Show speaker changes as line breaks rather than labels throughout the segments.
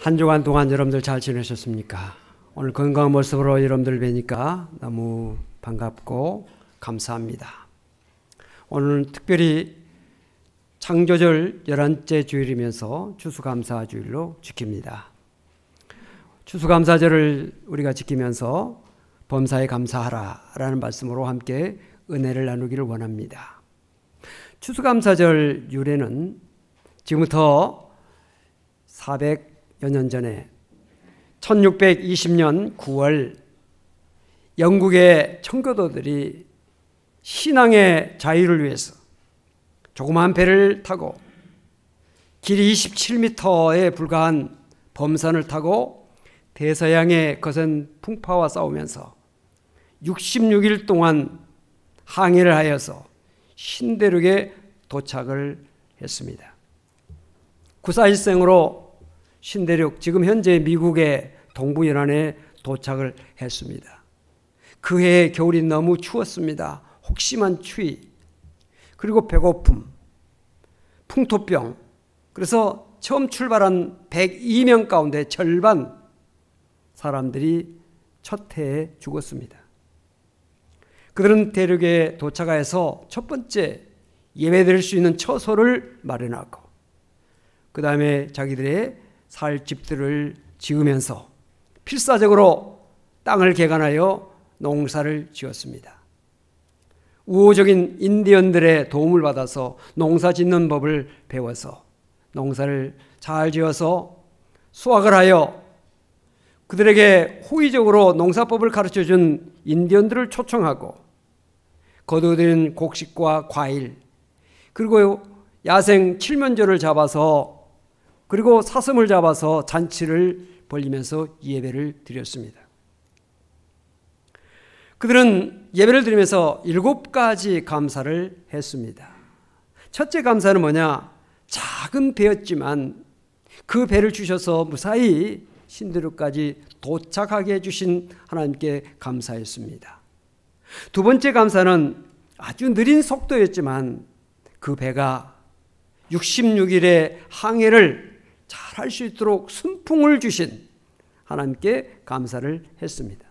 한 주간 동안 여러분들 잘 지내셨습니까? 오늘 건강한 모습으로 여러분들 뵈니까 너무 반갑고 감사합니다. 오늘 특별히 창조절 11째 주일이면서 추수감사주일로 지킵니다. 추수감사절을 우리가 지키면서 범사에 감사하라 라는 말씀으로 함께 은혜를 나누기를 원합니다. 추수감사절 유래는 지금부터 400여 년 전에 1620년 9월 영국의 청교도들이 신앙의 자유를 위해서 조그마한 배를 타고 길이 27m에 불과한 범선을 타고 대서양의 거센 풍파와 싸우면서 66일 동안 항해를 하여서 신대륙에 도착을 했습니다. 구사일생으로 신대륙, 지금 현재 미국의 동부 연안에 도착을 했습니다. 그 해의 겨울이 너무 추웠습니다. 혹심한 추위, 그리고 배고픔, 풍토병. 그래서 처음 출발한 102명 가운데 절반 사람들이 첫 해에 죽었습니다. 그들은 대륙에 도착해서 첫 번째 예배드릴 수 있는 처소를 마련하고 그 다음에 자기들의 살 집들을 지으면서 필사적으로 땅을 개간하여 농사를 지었습니다. 우호적인 인디언들의 도움을 받아서 농사 짓는 법을 배워서 농사를 잘 지어서 수확을 하여 그들에게 호의적으로 농사법을 가르쳐준 인디언들을 초청하고 거두어들인 곡식과 과일, 그리고 야생 칠면조를 잡아서, 그리고 사슴을 잡아서 잔치를 벌리면서 예배를 드렸습니다. 그들은 예배를 드리면서 7가지 감사를 했습니다. 첫째 감사는 뭐냐? 작은 배였지만 그 배를 주셔서 무사히 신대륙까지 도착하게 해주신 하나님께 감사했습니다. 두 번째 감사는 아주 느린 속도였지만 그 배가 66일의 항해를 잘 할 수 있도록 순풍을 주신 하나님께 감사를 했습니다.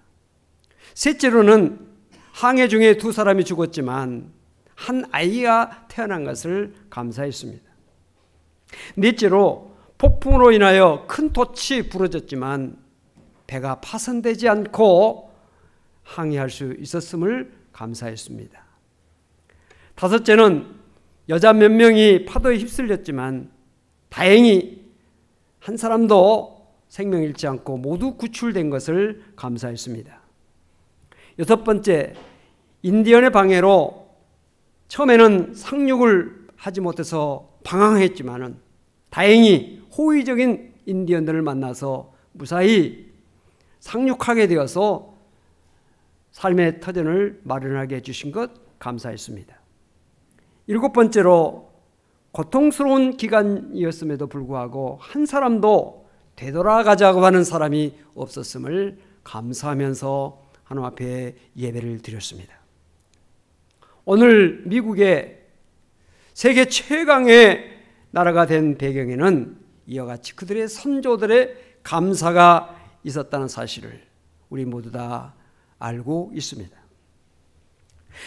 셋째로는 항해 중에 2사람이 죽었지만 한 아이가 태어난 것을 감사했습니다. 넷째로 폭풍으로 인하여 큰 돛이 부러졌지만 배가 파손되지 않고 항해할 수 있었음을 감사했습니다. 다섯째는 여자 몇 명이 파도에 휩쓸렸지만 다행히 한 사람도 생명 잃지 않고 모두 구출된 것을 감사했습니다. 여섯 번째, 인디언의 방해로 처음에는 상륙을 하지 못해서 방황했지만 다행히 호의적인 인디언들을 만나서 무사히 상륙하게 되어서 삶의 터전을 마련하게 해주신 것 감사했습니다. 일곱 번째로 고통스러운 기간이었음에도 불구하고 한 사람도 되돌아가자고 하는 사람이 없었음을 감사하면서 하나님 앞에 예배를 드렸습니다. 오늘 미국의 세계 최강의 나라가 된 배경에는 이와 같이 그들의 선조들의 감사가 있었다는 사실을 우리 모두 다 알고 있습니다.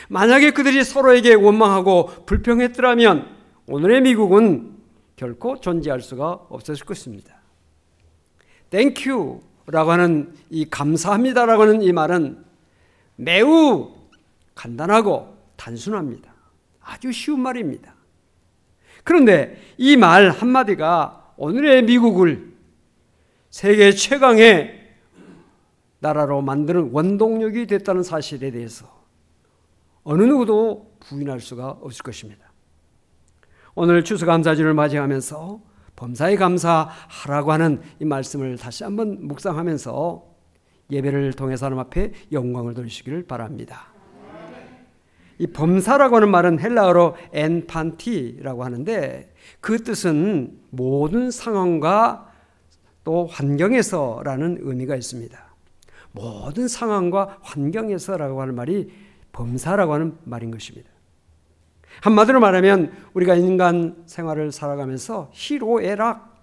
만약에 그들이 서로에게 원망하고 불평했더라면 오늘의 미국은 결코 존재할 수가 없었을 것입니다. Thank you 라고 하는 이 감사합니다라고 하는 이 말은 매우 간단하고 단순합니다. 아주 쉬운 말입니다. 그런데 이 말 한마디가 오늘의 미국을 세계 최강의 나라로 만드는 원동력이 됐다는 사실에 대해서 어느 누구도 부인할 수가 없을 것입니다. 오늘 추수감사주를 맞이하면서 범사에 감사하라고 하는 이 말씀을 다시 한번 묵상하면서 예배를 통해서 하나님 앞에 영광을 돌리시기를 바랍니다. 이 범사라고 하는 말은 헬라어로 엔판티라고 하는데 그 뜻은 모든 상황과 또 환경에서라는 의미가 있습니다. 모든 상황과 환경에서라고 하는 말이 범사라고 하는 말인 것입니다. 한마디로 말하면 우리가 인간 생활을 살아가면서 희로애락,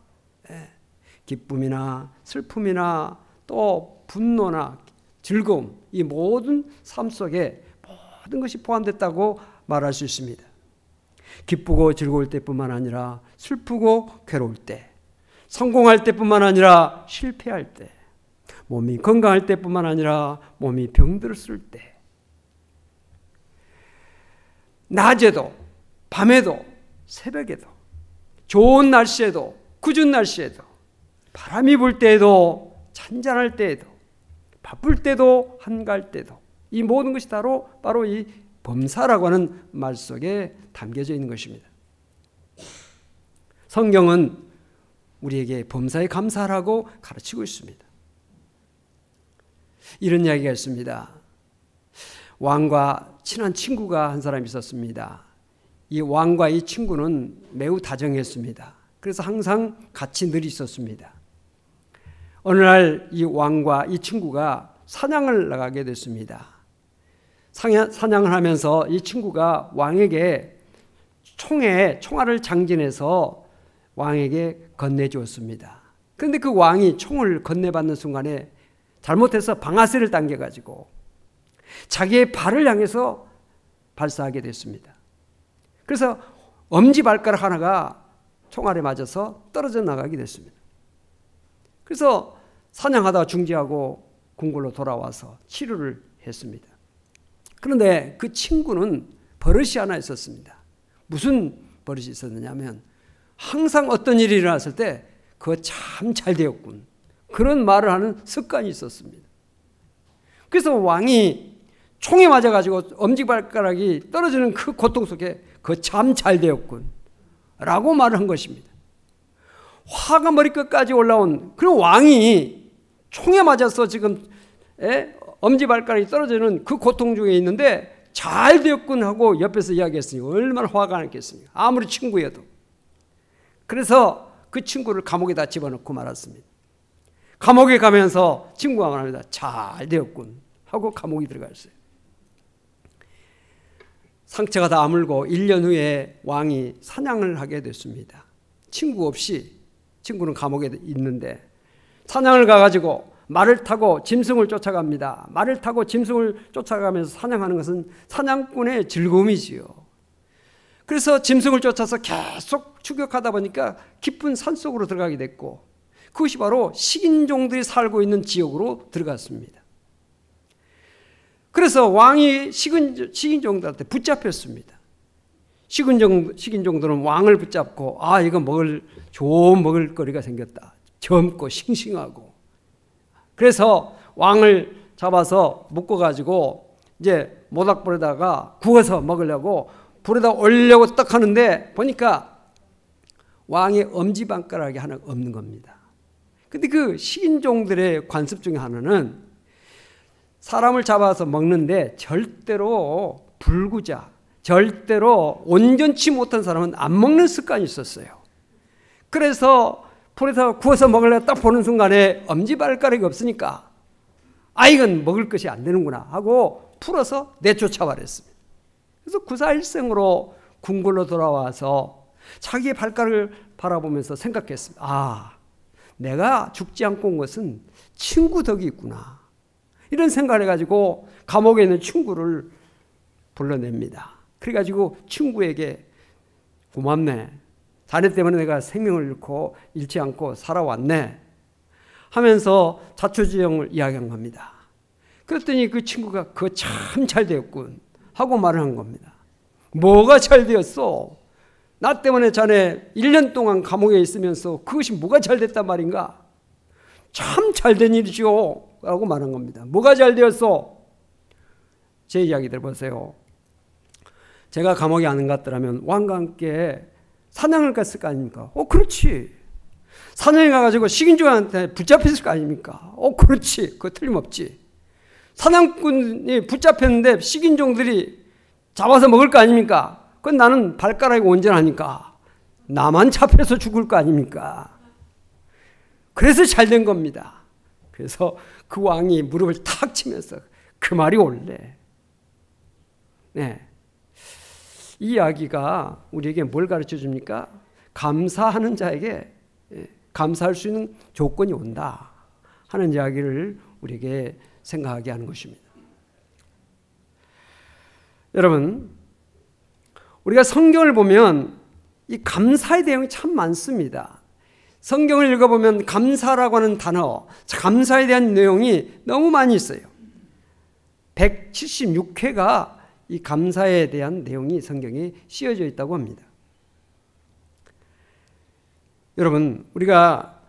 기쁨이나 슬픔이나 또 분노나 즐거움, 이 모든 삶 속에 모든 것이 포함됐다고 말할 수 있습니다. 기쁘고 즐거울 때뿐만 아니라 슬프고 괴로울 때, 성공할 때뿐만 아니라 실패할 때, 몸이 건강할 때뿐만 아니라 몸이 병들었을 때, 낮에도 밤에도 새벽에도 좋은 날씨에도 궂은 날씨에도 바람이 불 때에도 잔잔할 때에도 바쁠 때도 한가할 때도 이 모든 것이 바로 이 범사라고 하는 말 속에 담겨져 있는 것입니다. 성경은 우리에게 범사에 감사하라고 가르치고 있습니다. 이런 이야기가 있습니다. 왕과 친한 친구가 한 사람이 있었습니다. 이 왕과 이 친구는 매우 다정했습니다. 그래서 항상 같이 늘 있었습니다. 어느 날 이 왕과 이 친구가 사냥을 나가게 됐습니다. 사냥을 하면서 이 친구가 왕에게 총알을 장진해서 왕에게 건네주었습니다. 그런데 그 왕이 총을 건네받는 순간에 잘못해서 방아쇠를 당겨가지고 자기의 발을 향해서 발사하게 됐습니다. 그래서 엄지발가락 하나가 총알에 맞아서 떨어져 나가게 됐습니다. 그래서 사냥하다가 중지하고 궁궐로 돌아와서 치료를 했습니다. 그런데 그 친구는 버릇이 하나 있었습니다. 무슨 버릇이 있었느냐면 항상 어떤 일이 일어났을 때 그거 참 잘 되었군, 그런 말을 하는 습관이 있었습니다. 그래서 왕이 총에 맞아가지고 엄지발가락이 떨어지는 그 고통 속에 그거 참 잘 되었군 라고 말을 한 것입니다. 화가 머리끝까지 올라온 그 왕이 총에 맞아서 지금 엄지발가락이 떨어지는 그 고통 중에 있는데 잘 되었군 하고 옆에서 이야기했으니 얼마나 화가 났겠습니까? 아무리 친구여도. 그래서 그 친구를 감옥에다 집어넣고 말았습니다. 감옥에 가면서 친구가 말합니다. 잘 되었군 하고 감옥에 들어갔어요. 상처가 다 아물고 1년 후에 왕이 사냥을 하게 됐습니다. 친구 없이, 친구는 감옥에 있는데 사냥을 가가지고 말을 타고 짐승을 쫓아갑니다. 말을 타고 짐승을 쫓아가면서 사냥하는 것은 사냥꾼의 즐거움이지요. 그래서 짐승을 쫓아서 계속 추격하다 보니까 깊은 산속으로 들어가게 됐고 그것이 바로 식인종들이 살고 있는 지역으로 들어갔습니다. 그래서 왕이 식인종들한테 붙잡혔습니다. 식인종들은 왕을 붙잡고 이거 좋은 먹을거리가 생겼다. 젊고 싱싱하고. 그래서 왕을 잡아서 묶어가지고 이제 모닥불에다가 구워서 먹으려고 불에다 올리려고 딱 하는데 보니까 왕의 엄지발가락이 하나 없는 겁니다. 근데 그 식인종들의 관습 중에 하나는 사람을 잡아서 먹는데 절대로 불구자, 절대로 온전치 못한 사람은 안 먹는 습관이 있었어요. 그래서 불에서 구워서 먹으려고 딱 보는 순간에 엄지발가락이 없으니까 이건 먹을 것이 안 되는구나 하고 풀어서 내쫓아버렸습니다. 그래서 구사일생으로 궁궐로 돌아와서 자기의 발가락을 바라보면서 생각했습니다. 내가 죽지 않고 온 것은 친구 덕이 있구나. 이런 생각을 해가지고 감옥에 있는 친구를 불러냅니다. 그래가지고 친구에게 고맙네. 자네 때문에 내가 생명을 잃지 않고 살아왔네. 하면서 자초지종을 이야기한 겁니다. 그랬더니 그 친구가 그거 참 잘 되었군 하고 말을 한 겁니다. 뭐가 잘 되었어? 나 때문에 자네 1년 동안 감옥에 있으면서 그것이 뭐가 잘 됐단 말인가? 참 잘 된 일이죠 라고 말한 겁니다. 뭐가 잘 되었어? 제 이야기 들어보세요. 제가 감옥에 안 갔더라면 왕과 함께 사냥을 갔을 거 아닙니까? 그렇지. 사냥에 가가지고 식인종한테 붙잡혔을 거 아닙니까? 그렇지. 그거 틀림없지. 사냥꾼이 붙잡혔는데 식인종들이 잡아서 먹을 거 아닙니까? 그건 나는 발가락이 온전하니까 나만 잡혀서 죽을 거 아닙니까? 그래서 잘 된 겁니다. 그래서 그 왕이 무릎을 탁 치면서 그 말이 옳네. 네. 이 이야기가 우리에게 뭘 가르쳐 줍니까? 감사하는 자에게 감사할 수 있는 조건이 온다 하는 이야기를 우리에게 생각하게 하는 것입니다. 여러분, 우리가 성경을 보면 이 감사의 내용이 참 많습니다. 성경을 읽어보면 감사라고 하는 단어, 감사에 대한 내용이 너무 많이 있어요. 176회가 이 감사에 대한 내용이 성경에 씌어져 있다고 합니다. 여러분, 우리가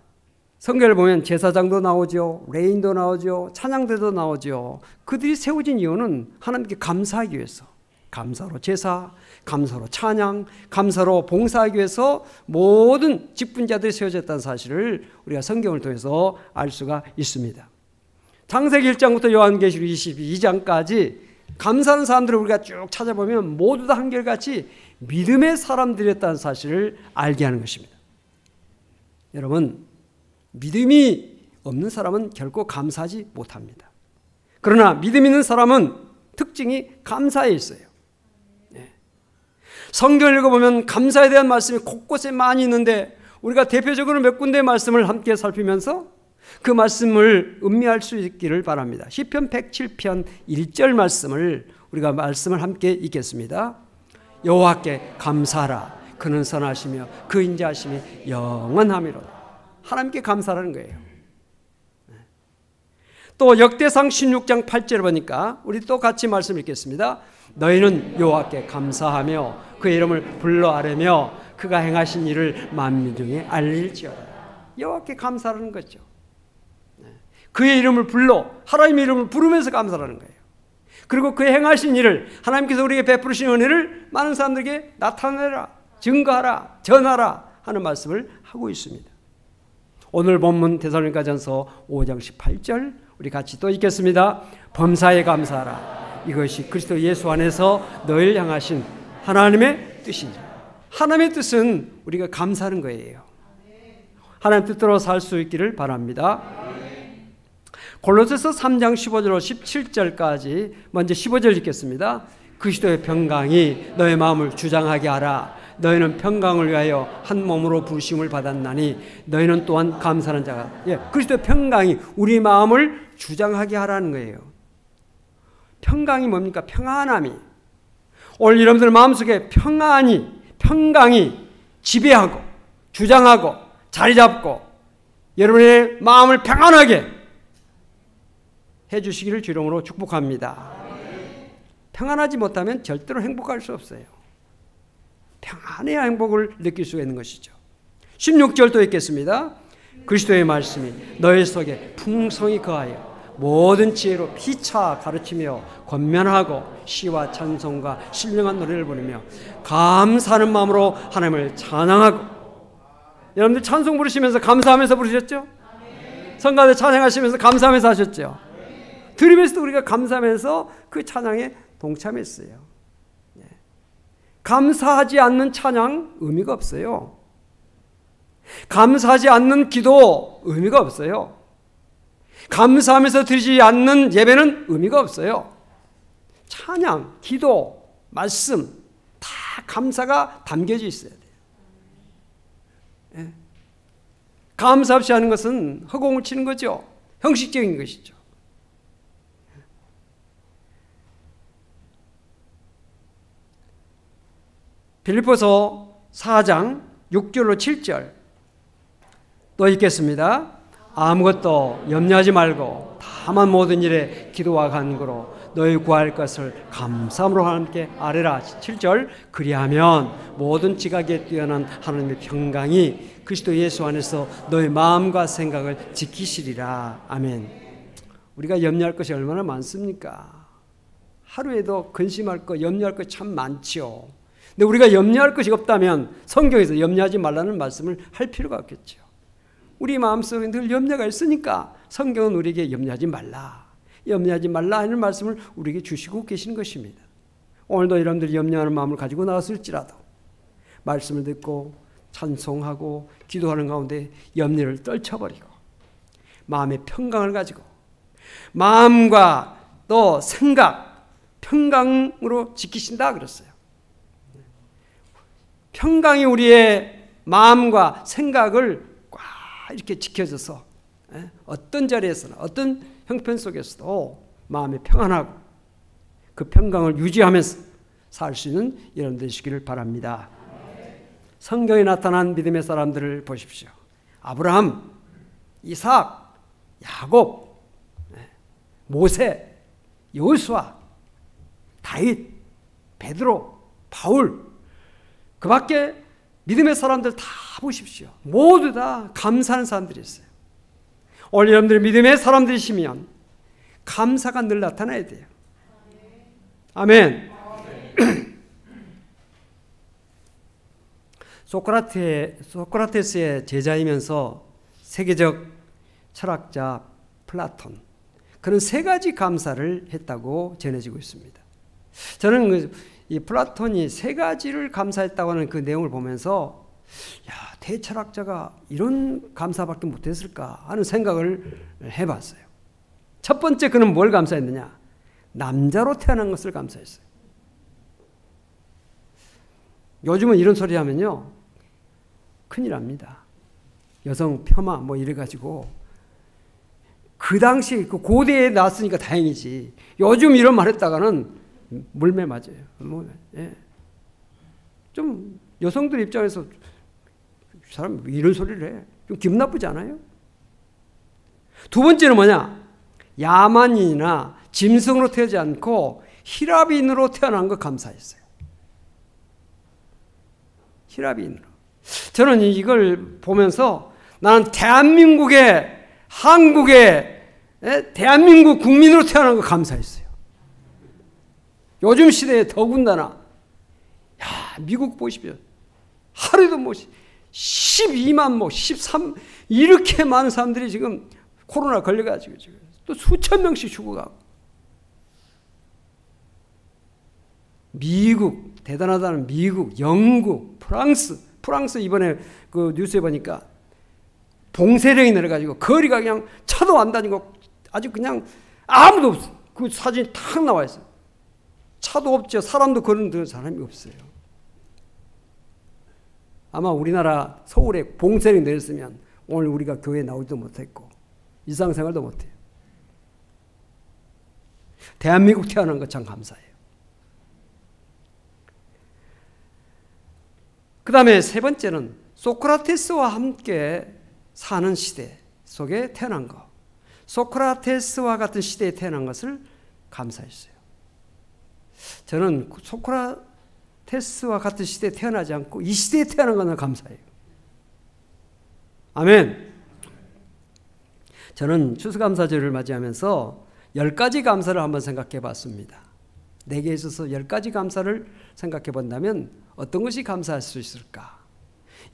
성경을 보면 제사장도 나오죠, 레인도 나오죠, 찬양대도 나오죠. 그들이 세워진 이유는 하나님께 감사하기 위해서, 감사로 제사, 감사로 찬양, 감사로 봉사하기 위해서 모든 직분자들이 세워졌다는 사실을 우리가 성경을 통해서 알 수가 있습니다. 창세기 1장부터 요한계시록 22장까지 감사하는 사람들을 우리가 쭉 찾아보면 모두 다 한결같이 믿음의 사람들이었다는 사실을 알게 하는 것입니다. 여러분, 믿음이 없는 사람은 결코 감사하지 못합니다. 그러나 믿음 있는 사람은 특징이 감사에 있어요. 성경을 읽어보면 감사에 대한 말씀이 곳곳에 많이 있는데 우리가 대표적으로 몇 군데의 말씀을 함께 살피면서 그 말씀을 음미할 수 있기를 바랍니다. 시편 107편 1절 말씀을 우리가 말씀을 함께 읽겠습니다. 여호와께 감사하라. 그는 선하시며 그 인자하심이 영원하미로다. 하나님께 감사하는 거예요. 또 역대상 16장 8절을 보니까 우리 또 같이 말씀 읽겠습니다. 너희는 여호와께 감사하며 그의 이름을 불러 아뢰며 그가 행하신 일을 만민 중에 알릴지어다. 여호와께 감사하는 거죠. 그의 이름을 불러, 하나님의 이름을 부르면서 감사하는 거예요. 그리고 그의 행하신 일을, 하나님께서 우리에게 베푸신 은혜를 많은 사람들에게 나타내라, 증거하라, 전하라 하는 말씀을 하고 있습니다. 오늘 본문 데살로니가전서 5장 18절 우리 같이 또 읽겠습니다. 범사에 감사하라. 이것이 그리스도 예수 안에서 너희를 향하신 하나님의 뜻이니라. 하나님의 뜻은 우리가 감사하는 거예요. 하나님 뜻대로 살 수 있기를 바랍니다. 골로새서 3장 15절로 17절까지 먼저 15절 읽겠습니다. 그리스도의 평강이 너의 마음을 주장하게 하라. 너희는 평강을 위하여 한 몸으로 부르심을 받았나니 너희는 또한 감사하는 자가. 그리스도의 평강이 우리 마음을 주장하게 하라는 거예요. 평강이 뭡니까? 평안함이. 오늘 여러분들 마음속에 평강이 지배하고 주장하고 자리 잡고 여러분의 마음을 평안하게 해주시기를 주름으로 축복합니다. 평안하지 못하면 절대로 행복할 수 없어요. 평안해야 행복을 느낄 수가 있는 것이죠. 16절도 읽겠습니다. 그리스도의 말씀이 너희 속에 풍성히 거하여 모든 지혜로 피차 가르치며 권면하고 시와 찬송과 신령한 노래를 부르며 감사하는 마음으로 하나님을 찬양하고. 여러분들 찬송 부르시면서 감사하면서 부르셨죠? 성가대 찬양하시면서 감사하면서 하셨죠? 드림에서도 우리가 감사하면서 그 찬양에 동참했어요. 감사하지 않는 찬양 의미가 없어요. 감사하지 않는 기도 의미가 없어요. 감사하면서 드리지 않는 예배는 의미가 없어요. 찬양, 기도, 말씀 다 감사가 담겨져 있어야 돼요. 감사 없이 하는 것은 허공을 치는 거죠. 형식적인 것이죠. 빌립보서 4장 6절로 7절 또 읽겠습니다. 아무것도 염려하지 말고 다만 모든 일에 기도와 간구로 너희 구할 것을 감사함으로 하나님께 아뢰라. 7절 그리하면 모든 지각에 뛰어난 하나님의 평강이 그리스도 예수 안에서 너희 마음과 생각을 지키시리라. 아멘. 우리가 염려할 것이 얼마나 많습니까? 하루에도 근심할 것, 염려할 것 참 많지요. 근데 우리가 염려할 것이 없다면 성경에서 염려하지 말라는 말씀을 할 필요가 없겠죠. 우리 마음속에 늘 염려가 있으니까 성경은 우리에게 염려하지 말라 하는 말씀을 우리에게 주시고 계신 것입니다. 오늘도 여러분들이 염려하는 마음을 가지고 나왔을지라도 말씀을 듣고 찬송하고 기도하는 가운데 염려를 떨쳐버리고 마음의 평강을 가지고 마음과 또 생각 평강으로 지키신다 그랬어요. 평강이 우리의 마음과 생각을 꽉 이렇게 지켜져서 어떤 자리에서나 어떤 형편 속에서도 마음이 평안하고 그 평강을 유지하면서 살 수 있는 여러분 되시기를 바랍니다. 성경에 나타난 믿음의 사람들을 보십시오. 아브라함, 이삭, 야곱, 모세, 여호수아, 다윗, 베드로, 바울, 그 밖에 믿음의 사람들 다 보십시오. 모두 다 감사하는 사람들이 있어요. 오늘 여러분들이 믿음의 사람들이시면 감사가 늘 나타나야 돼요. 아멘. 소크라테스의 제자이면서 세계적 철학자 플라톤, 그는 세 가지 감사를 했다고 전해지고 있습니다. 저는 이 플라톤이 세 가지를 감사했다고 하는 그 내용을 보면서 대철학자가 이런 감사밖에 못했을까 하는 생각을 해봤어요. 첫 번째, 그는 뭘 감사했느냐? 남자로 태어난 것을 감사했어요. 요즘은 이런 소리 하면요, 큰일 납니다. 여성 폄하 뭐 이래가지고. 그 당시 그 고대에 나왔으니까 다행이지. 요즘 이런 말 했다가는 물매 맞아요. 좀 여성들 입장에서 사람 이런 소리를 해. 좀 기분 나쁘지 않아요? 두 번째는 뭐냐? 야만인이나 짐승으로 태어나지 않고 히라비인으로 태어난 거 감사했어요. 히라비인으로. 저는 이걸 보면서 나는 대한민국의, 한국의, 대한민국 국민으로 태어난 거 감사했어요. 요즘 시대에 더군다나, 미국 보십시오. 하루에도 12만, 13, 이렇게 많은 사람들이 지금 코로나 걸려가지고 지금 또 수천 명씩 죽어가고. 미국, 대단하다는 미국, 영국, 프랑스 이번에 그 뉴스에 보니까 봉쇄령이 내려가지고 거리가 그냥 차도 안 다니고 아주 그냥 아무도 없어. 그 사진이 탁 나와 있어요. 차도 없죠. 사람도 거르는 사람이 없어요. 아마 우리나라 서울에 봉쇄령이 내렸으면 오늘 우리가 교회에 나오지도 못했고 일상생활도 못해요. 대한민국 태어난 것 참 감사해요. 그 다음에 세 번째는 소크라테스와 함께 사는 시대 속에 태어난 것. 소크라테스와 같은 시대에 태어난 것을 감사했어요. 저는 소크라테스와 같은 시대에 태어나지 않고 이 시대에 태어난 것을 감사해요. 아멘. 저는 추수감사절을 맞이하면서 10가지 감사를 한번 생각해 봤습니다. 내게 있어서 10가지 감사를 생각해 본다면 어떤 것이 감사할 수 있을까?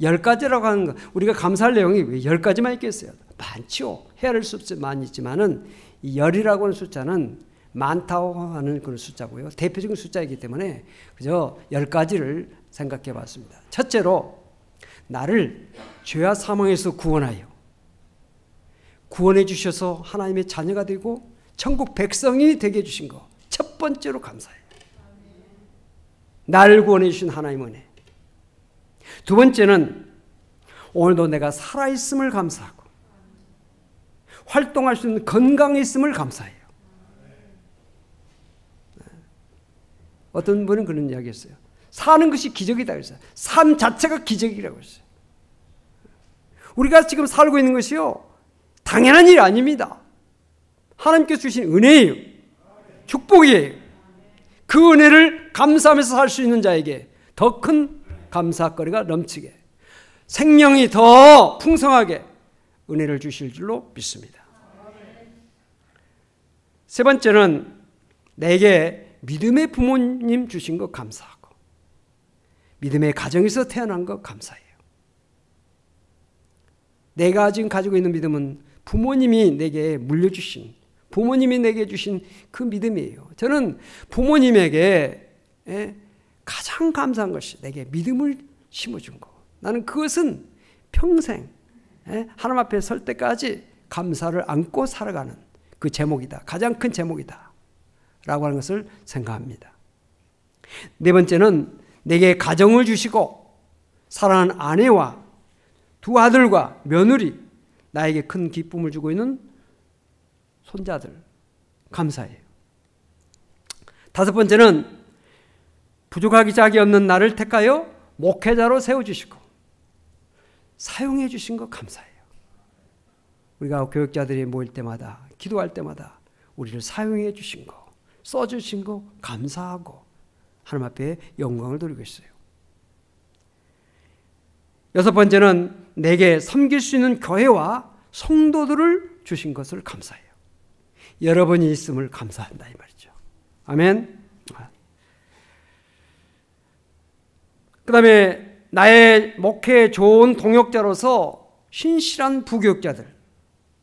10가지라고 하는 거, 우리가 감사할 내용이 왜 10가지만 있겠어요? 많죠. 헤아릴 수 많이 있지만은 이 10이라고 하는 숫자는 많다고 하는 그런 숫자고요. 대표적인 숫자이기 때문에 그저 10가지를 생각해 봤습니다. 첫째로, 나를 죄와 사망에서 구원하여 구원해 주셔서 하나님의 자녀가 되고 천국 백성이 되게 해주신 거 첫 번째로 감사해요. 나를 구원해 주신 하나님의 은혜. 두 번째는 오늘도 내가 살아있음을 감사하고 활동할 수 있는 건강에 있음을 감사해요. 어떤 분은 그런 이야기 했어요. 사는 것이 기적이다 그랬어요. 삶 자체가 기적이라고 했어요. 우리가 지금 살고 있는 것이요, 당연한 일이 아닙니다. 하나님께서 주신 은혜예요. 축복이에요. 그 은혜를 감사하면서 살 수 있는 자에게 더 큰 감사거리가 넘치게, 생명이 더 풍성하게 은혜를 주실 줄로 믿습니다. 세 번째는 내게 믿음의 부모님 주신 것 감사하고 믿음의 가정에서 태어난 것 감사해요. 내가 지금 가지고 있는 믿음은 부모님이 내게 물려주신, 부모님이 내게 주신 그 믿음이에요. 저는 부모님에게 가장 감사한 것이 내게 믿음을 심어준 거. 나는 그것은 평생 하나님 앞에 설 때까지 감사를 안고 살아가는 그 제목이다. 가장 큰 제목이다 라고 하는 것을 생각합니다. 네 번째는 내게 가정을 주시고 사랑하는 아내와 두 아들과 며느리, 나에게 큰 기쁨을 주고 있는 손자들 감사해요. 다섯 번째는 부족하기 짝이 없는 나를 택하여 목회자로 세워주시고 사용해 주신 것 감사해요. 우리가 교육자들이 모일 때마다 기도할 때마다 우리를 사용해 주신 거, 써주신 거 감사하고 하나님 앞에 영광을 돌리고 있어요. 여섯 번째는 내게 섬길 수 있는 교회와 성도들을 주신 것을 감사해요. 여러분이 있음을 감사한다 이 말이죠. 아멘. 그 다음에 나의 목회에 좋은 동역자로서 신실한 부교육자들,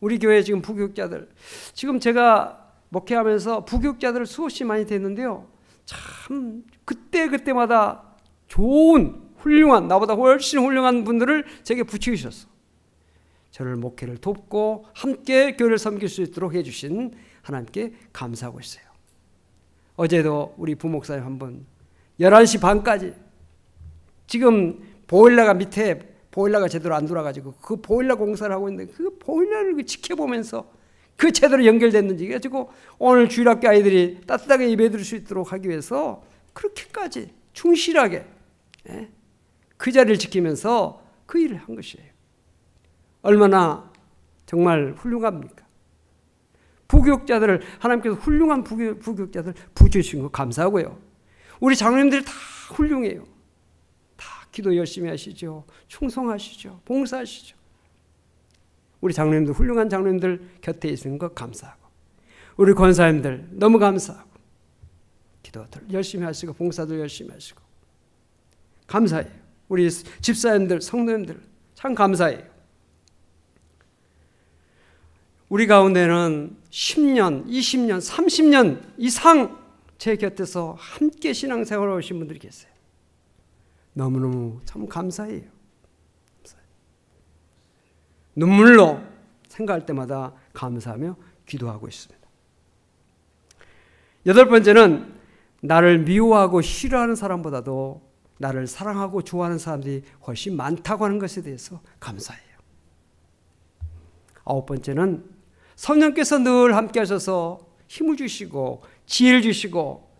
우리 교회 지금 부교육자들, 지금 제가 목회하면서 부교육자들을 수없이 많이 됐는데요, 참 그때마다 좋은 훌륭한, 나보다 훨씬 훌륭한 분들을 제게 붙여주셨어. 저를 목회를 돕고 함께 교회를 섬길 수 있도록 해주신 하나님께 감사하고 있어요. 어제도 우리 부목사님 한 분 11시 반까지, 지금 보일러가 밑에 보일러가 제대로 안 돌아가지고 그 보일러 공사를 하고 있는데 그 보일러를 지켜보면서 그 제대로 연결됐는지 가지고 오늘 주일학교 아이들이 따뜻하게 예배드릴 수 있도록 하기 위해서 그렇게까지 충실하게 그 자리를 지키면서 그 일을 한 것이에요. 얼마나 정말 훌륭합니까? 부교육자들을 하나님께서 훌륭한 부교육자들 부주신 거 감사하고요. 우리 장로님들이 다 훌륭해요. 다 기도 열심히 하시죠. 충성하시죠. 봉사하시죠. 우리 장로님들, 훌륭한 장로님들 곁에 있는 거 감사하고, 우리 권사님들 너무 감사하고, 기도들 열심히 하시고 봉사도 열심히 하시고 감사해요. 우리 집사님들, 성도님들 참 감사해요. 우리 가운데는 10년, 20년, 30년 이상 제 곁에서 함께 신앙생활을 하신 분들이 계세요. 너무너무 참 감사해요. 눈물로 생각할 때마다 감사하며 기도하고 있습니다. 여덟 번째는 나를 미워하고 싫어하는 사람보다도 나를 사랑하고 좋아하는 사람들이 훨씬 많다고 하는 것에 대해서 감사해요. 아홉 번째는 성령께서 늘 함께 하셔서 힘을 주시고 지혜를 주시고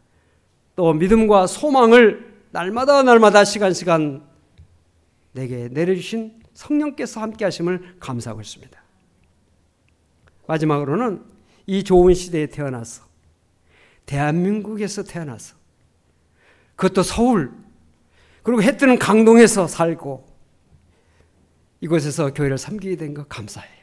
또 믿음과 소망을 날마다 시간 내게 내려주신 성령께서 함께 하심을 감사하고 있습니다. 마지막으로는 이 좋은 시대에 태어나서 대한민국에서 태어나서 그것도 서울 그리고 해 뜨는 강동에서 살고 이곳에서 교회를 섬기게 된 것 감사해요.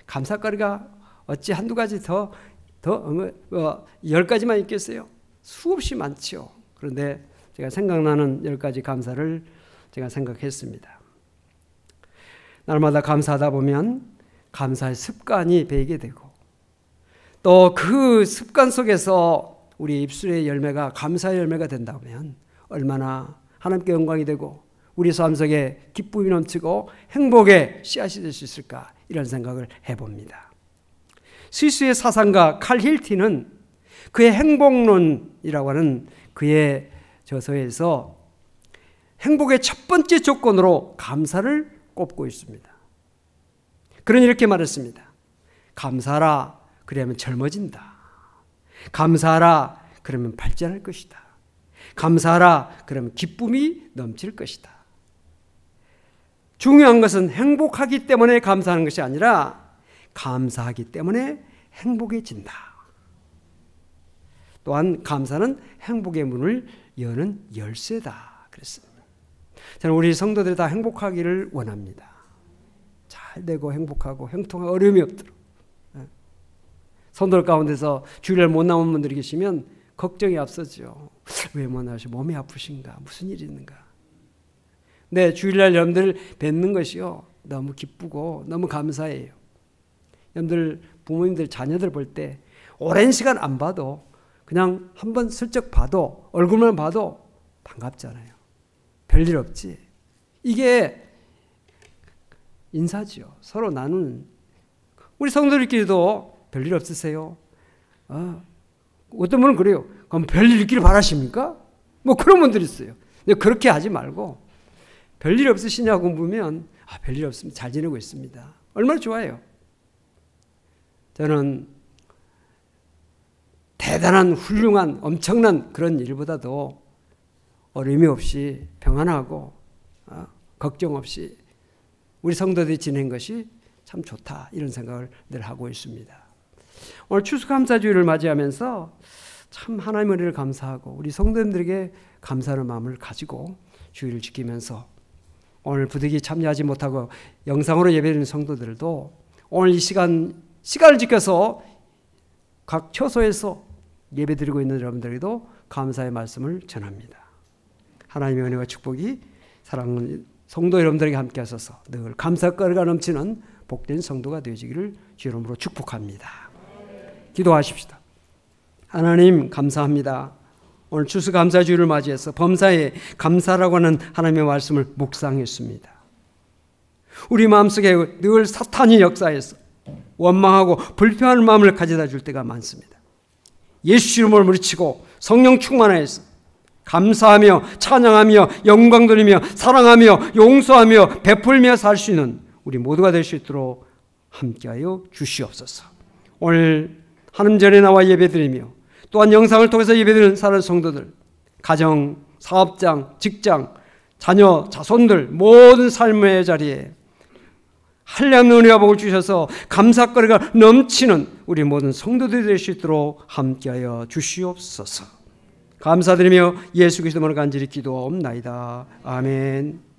감사거리가 어찌 한두 가지 더 10가지만 있겠어요? 수없이 많죠. 그런데 제가 생각나는 10가지 감사를 제가 생각했습니다. 날마다 감사하다 보면 감사의 습관이 배이게 되고 또 그 습관 속에서 우리 입술의 열매가 감사의 열매가 된다면 얼마나 하나님께 영광이 되고 우리 삶 속에 기쁨이 넘치고 행복의 씨앗이 될 수 있을까 이런 생각을 해봅니다. 스위스의 사상가 칼 힐티는 그의 행복론이라고 하는 그의 저서에서 행복의 첫 번째 조건으로 감사를 꼽고 있습니다. 그는 이렇게 말했습니다. 감사하라 그러면 젊어진다. 감사하라 그러면 발전할 것이다. 감사하라 그러면 기쁨이 넘칠 것이다. 중요한 것은 행복하기 때문에 감사하는 것이 아니라 감사하기 때문에 행복해진다. 또한 감사는 행복의 문을 여는 열쇠다 그랬습니다. 저는 우리 성도들이 다 행복하기를 원합니다. 잘 되고 행복하고 형통하고 어려움이 없도록. 성도들 가운데서 주일날 못 나온 분들이 계시면 걱정이 앞서죠. 왜 못 나오시? 몸이 아프신가? 무슨 일이 있는가? 네, 주일날 여러분들 뵙는 것이요 너무 기쁘고 너무 감사해요. 여러분들 부모님들 자녀들 볼 때 오랜 시간 안 봐도 그냥 한번 슬쩍 봐도 얼굴만 봐도 반갑잖아요. 별일 없지. 이게 인사지요. 서로 나누는. 우리 성도들끼리도 별일 없으세요? 어떤 분은 그래요. 그럼 별일 있기를 바라십니까? 뭐 그런 분들이 있어요. 근데 그렇게 하지 말고 별일 없으시냐고 묻으면 별일 없습니다. 잘 지내고 있습니다. 얼마나 좋아요. 저는 대단한 훌륭한 엄청난 그런 일보다도 어려움이 없이 평안하고 걱정 없이 우리 성도들이 지낸 것이 참 좋다, 이런 생각을 늘 하고 있습니다. 오늘 추수감사주일을 맞이하면서 참 하나님의 은혜를 감사하고 우리 성도님들에게 감사하는 마음을 가지고 주일을 지키면서 오늘 부득이 참여하지 못하고 영상으로 예배드리는 성도들도 오늘 이 시간을 지켜서 각 처소에서 예배드리고 있는 여러분들에게도 감사의 말씀을 전합니다. 하나님의 은혜와 축복이 사랑하는 성도 여러분들에게 함께 하셔서 늘 감사거리가 넘치는 복된 성도가 되시기를 주 이름으로 축복합니다. 기도하십시다. 하나님 감사합니다. 오늘 추수감사주일을 맞이해서 범사에 감사라고 하는 하나님의 말씀을 묵상했습니다. 우리 마음속에 늘 사탄이 역사해서 원망하고 불평하는 마음을 가져다 줄 때가 많습니다. 예수 이름을 물리치고 성령 충만하여서 감사하며 찬양하며 영광 돌리며 사랑하며 용서하며 베풀며 살 수 있는 우리 모두가 될 수 있도록 함께하여 주시옵소서. 오늘 한음절에 나와 예배드리며 또한 영상을 통해서 예배드리는 사랑하는 성도들, 가정, 사업장, 직장, 자녀, 자손들 모든 삶의 자리에 한량의 은혜와 복을 주셔서 감사거리가 넘치는 우리 모든 성도들이 될 수 있도록 함께하여 주시옵소서. 감사드리며 예수 그리스도로 간절히 기도옵나이다. 아멘.